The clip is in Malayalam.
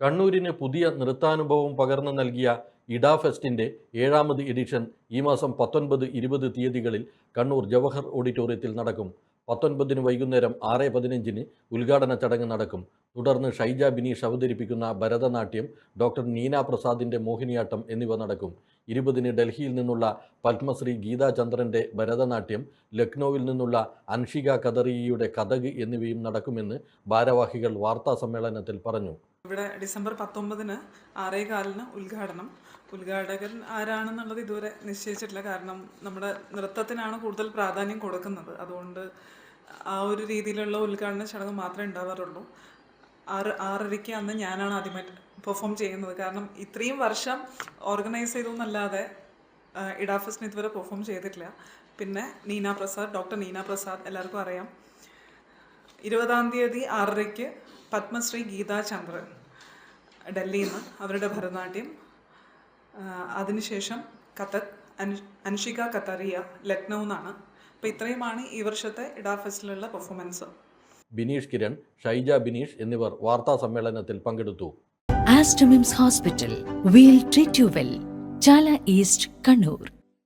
കണ്ണൂരിന് പുതിയ നൃത്താനുഭവം പകർന്നു നൽകിയ ഇഡ ഫെസ്റ്റിൻ്റെ 7ാമത് എഡിഷൻ ഈ മാസം 19, 20 തീയതികളിൽ കണ്ണൂർ ജവഹർ ഓഡിറ്റോറിയത്തിൽ നടക്കും. 19-ന് വൈകുന്നേരം 6:15-ന് ഉദ്ഘാടന ചടങ്ങ് നടക്കും. തുടർന്ന് ഷൈജ ബിനീഷ് അവതരിപ്പിക്കുന്ന ഭരതനാട്യം, ഡോക്ടർ നീന പ്രസാദിൻ്റെ മോഹിനിയാട്ടം എന്നിവ നടക്കും. 20-ന് ഡൽഹിയിൽ നിന്നുള്ള പത്മശ്രീ ഗീതാ ചന്ദ്രൻ്റെ ഭരതനാട്യം, ലക്നൌവിൽ നിന്നുള്ള അൻഷിക കതറിയയുടെ കഥക് എന്നിവയും നടക്കുമെന്ന് ഭാരവാഹികൾ വാർത്താസമ്മേളനത്തിൽ പറഞ്ഞു. ഇവിടെ ഡിസംബർ 19-ന് 6:15-ന് ഉദ്ഘാടകൻ ആരാണെന്നുള്ളത് ഇതുവരെ നിശ്ചയിച്ചിട്ടില്ല. കാരണം നമ്മുടെ നൃത്തത്തിനാണ് കൂടുതൽ പ്രാധാന്യം കൊടുക്കുന്നത്. അതുകൊണ്ട് ആ ഒരു രീതിയിലുള്ള ഉദ്ഘാടന ചടങ്ങ് മാത്രമേ ഉണ്ടാവാറുള്ളൂ. 6:30-ക്ക് അന്ന് ഞാനാണ് ആദ്യമായിട്ട് പെർഫോം ചെയ്യുന്നത്. കാരണം ഇത്രയും വർഷം ഓർഗനൈസ് ചെയ്തൊന്നല്ലാതെ ഇഡ ഫെസ്റ്റിന് ഇതുവരെ പെർഫോം ചെയ്തിട്ടില്ല. പിന്നെ ഡോക്ടർ നീന പ്രസാദ് എല്ലാവർക്കും അറിയാം. 20-ാം തീയതി 6:30-ക്ക് പത്മശ്രീ ഗീതാ ചന്ദ്രൻ ഡൽഹിയിൽ നിന്ന് അവരുടെ ഭരതനാട്യം, അതിനുശേഷം കഥക്, അൻഷിക കതറിയ ലക്നൌ നിന്നാണ്. അപ്പോൾ ഇത്രയുമാണ് ഈ വർഷത്തെ ഇഡ ഫെസ്റ്റിലുള്ള പെർഫോമൻസ്. ബിനീഷ് കിരൺ, ഷൈജ ബിനീഷ് എന്നിവർ വാർത്താ സമ്മേളനത്തിൽ പങ്കെടുത്തു. Aster MIMS hospital, wheel treat you well, Chala east, Kannur.